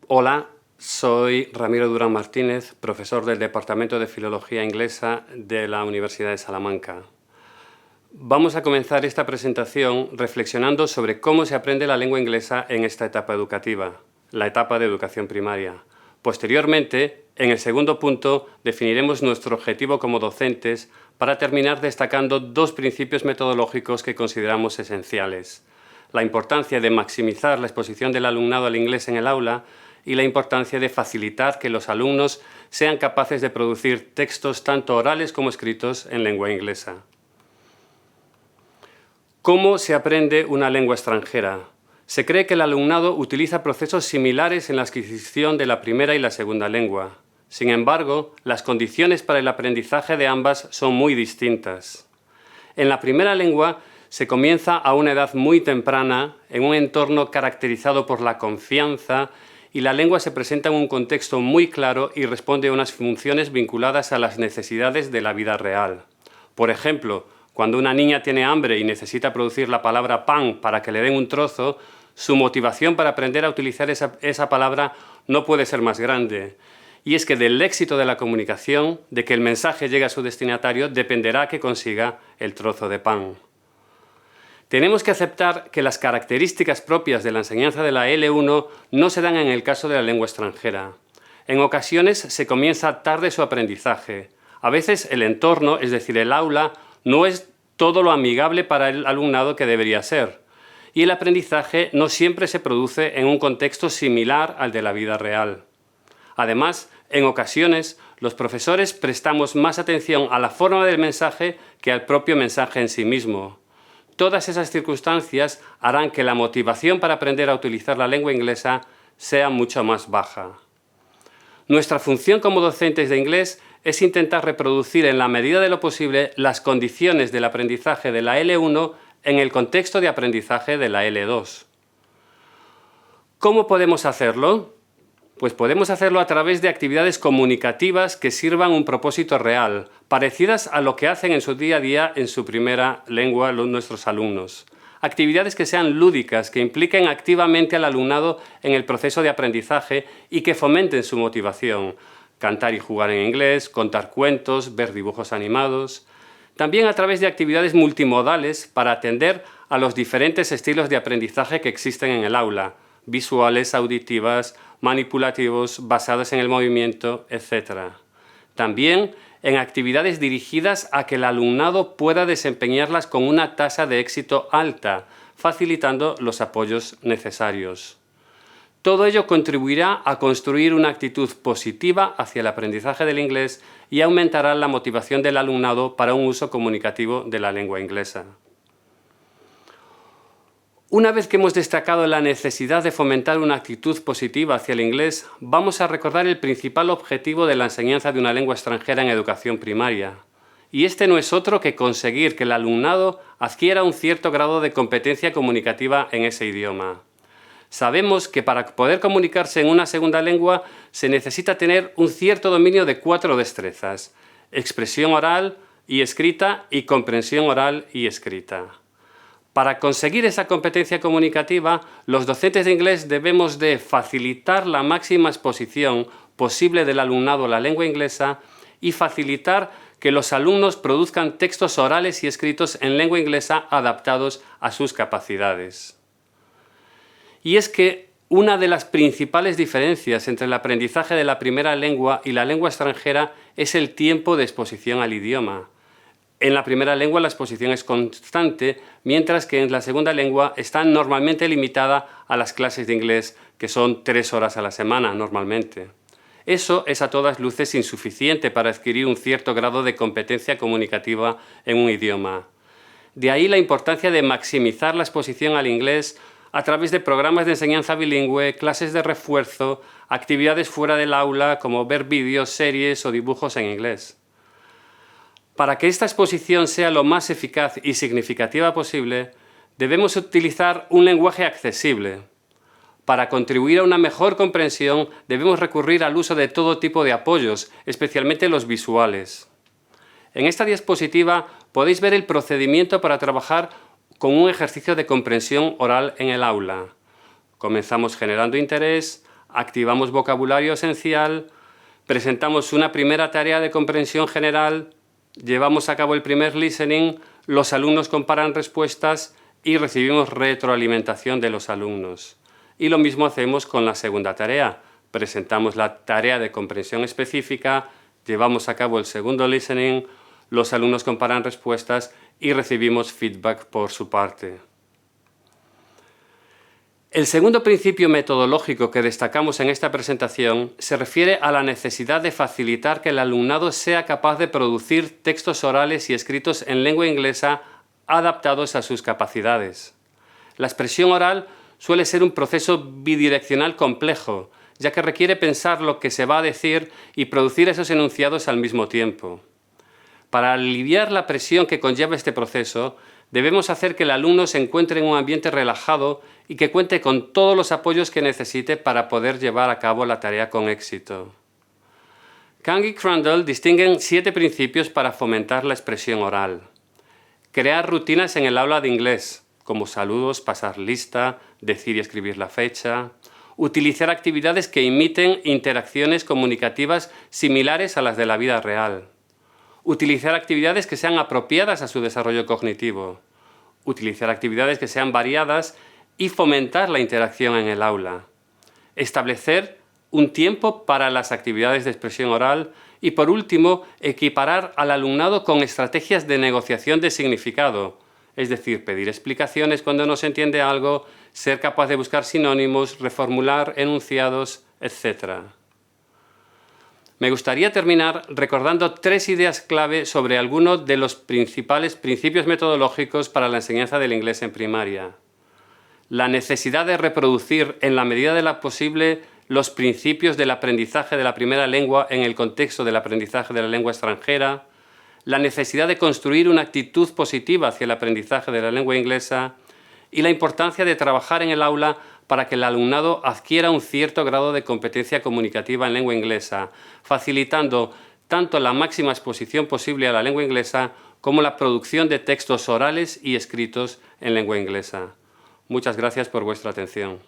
Hola, soy Ramiro Durán Martínez, profesor del Departamento de Filología Inglesa de la Universidad de Salamanca. Vamos a comenzar esta presentación reflexionando sobre cómo se aprende la lengua inglesa en esta etapa educativa, la etapa de educación primaria. Posteriormente, en el segundo punto, definiremos nuestro objetivo como docentes para terminar destacando dos principios metodológicos que consideramos esenciales: la importancia de maximizar la exposición del alumnado al inglés en el aula y la importancia de facilitar que los alumnos sean capaces de producir textos tanto orales como escritos en lengua inglesa. ¿Cómo se aprende una lengua extranjera? Se cree que el alumnado utiliza procesos similares en la adquisición de la primera y la segunda lengua. Sin embargo, las condiciones para el aprendizaje de ambas son muy distintas. En la primera lengua se comienza a una edad muy temprana, en un entorno caracterizado por la confianza, y la lengua se presenta en un contexto muy claro y responde a unas funciones vinculadas a las necesidades de la vida real. Por ejemplo, cuando una niña tiene hambre y necesita producir la palabra pan para que le den un trozo, su motivación para aprender a utilizar esa palabra no puede ser más grande. Y es que del éxito de la comunicación, de que el mensaje llegue a su destinatario, dependerá que consiga el trozo de pan. Tenemos que aceptar que las características propias de la enseñanza de la L1 no se dan en el caso de la lengua extranjera. En ocasiones se comienza tarde su aprendizaje. A veces el entorno, es decir, el aula, no es todo lo amigable para el alumnado que debería ser. Y el aprendizaje no siempre se produce en un contexto similar al de la vida real. Además, en ocasiones, los profesores prestamos más atención a la forma del mensaje que al propio mensaje en sí mismo. Todas esas circunstancias harán que la motivación para aprender a utilizar la lengua inglesa sea mucho más baja. Nuestra función como docentes de inglés es intentar reproducir en la medida de lo posible las condiciones del aprendizaje de la L1 en el contexto de aprendizaje de la L2. ¿Cómo podemos hacerlo? Pues podemos hacerlo a través de actividades comunicativas que sirvan un propósito real, parecidas a lo que hacen en su día a día en su primera lengua nuestros alumnos. Actividades que sean lúdicas, que impliquen activamente al alumnado en el proceso de aprendizaje y que fomenten su motivación. Cantar y jugar en inglés, contar cuentos, ver dibujos animados. También a través de actividades multimodales para atender a los diferentes estilos de aprendizaje que existen en el aula: visuales, auditivas, manipulativos, basados en el movimiento, etc. También en actividades dirigidas a que el alumnado pueda desempeñarlas con una tasa de éxito alta, facilitando los apoyos necesarios. Todo ello contribuirá a construir una actitud positiva hacia el aprendizaje del inglés y aumentará la motivación del alumnado para un uso comunicativo de la lengua inglesa. Una vez que hemos destacado la necesidad de fomentar una actitud positiva hacia el inglés, vamos a recordar el principal objetivo de la enseñanza de una lengua extranjera en educación primaria. Y este no es otro que conseguir que el alumnado adquiera un cierto grado de competencia comunicativa en ese idioma. Sabemos que para poder comunicarse en una segunda lengua se necesita tener un cierto dominio de 4 destrezas: expresión oral y escrita y comprensión oral y escrita. Para conseguir esa competencia comunicativa, los docentes de inglés debemos de facilitar la máxima exposición posible del alumnado a la lengua inglesa y facilitar que los alumnos produzcan textos orales y escritos en lengua inglesa adaptados a sus capacidades. Y es que una de las principales diferencias entre el aprendizaje de la primera lengua y la lengua extranjera es el tiempo de exposición al idioma. En la primera lengua la exposición es constante, mientras que en la segunda lengua está normalmente limitada a las clases de inglés, que son 3 horas a la semana normalmente. Eso es a todas luces insuficiente para adquirir un cierto grado de competencia comunicativa en un idioma. De ahí la importancia de maximizar la exposición al inglés a través de programas de enseñanza bilingüe, clases de refuerzo, actividades fuera del aula como ver vídeos, series o dibujos en inglés. Para que esta exposición sea lo más eficaz y significativa posible, debemos utilizar un lenguaje accesible. Para contribuir a una mejor comprensión, debemos recurrir al uso de todo tipo de apoyos, especialmente los visuales. En esta diapositiva podéis ver el procedimiento para trabajar con un ejercicio de comprensión oral en el aula. Comenzamos generando interés, activamos vocabulario esencial, presentamos una primera tarea de comprensión general, llevamos a cabo el primer listening, los alumnos comparan respuestas y recibimos retroalimentación de los alumnos. Y lo mismo hacemos con la segunda tarea. Presentamos la tarea de comprensión específica, llevamos a cabo el segundo listening, los alumnos comparan respuestas y recibimos feedback por su parte. El segundo principio metodológico que destacamos en esta presentación se refiere a la necesidad de facilitar que el alumnado sea capaz de producir textos orales y escritos en lengua inglesa adaptados a sus capacidades. La expresión oral suele ser un proceso bidireccional complejo, ya que requiere pensar lo que se va a decir y producir esos enunciados al mismo tiempo. Para aliviar la presión que conlleva este proceso, debemos hacer que el alumno se encuentre en un ambiente relajado y que cuente con todos los apoyos que necesite para poder llevar a cabo la tarea con éxito. Kang y Crandall distinguen 7 principios para fomentar la expresión oral. Crear rutinas en el aula de inglés, como saludos, pasar lista, decir y escribir la fecha. Utilizar actividades que imiten interacciones comunicativas similares a las de la vida real. Utilizar actividades que sean apropiadas a su desarrollo cognitivo. Utilizar actividades que sean variadas y fomentar la interacción en el aula. Establecer un tiempo para las actividades de expresión oral y, por último, equiparar al alumnado con estrategias de negociación de significado, es decir, pedir explicaciones cuando no se entiende algo, ser capaz de buscar sinónimos, reformular enunciados, etc. Me gustaría terminar recordando 3 ideas clave sobre algunos de los principales principios metodológicos para la enseñanza del inglés en primaria. La necesidad de reproducir en la medida de lo posible los principios del aprendizaje de la primera lengua en el contexto del aprendizaje de la lengua extranjera, la necesidad de construir una actitud positiva hacia el aprendizaje de la lengua inglesa y la importancia de trabajar en el aula para que el alumnado adquiera un cierto grado de competencia comunicativa en lengua inglesa, facilitando tanto la máxima exposición posible a la lengua inglesa como la producción de textos orales y escritos en lengua inglesa. Muchas gracias por vuestra atención.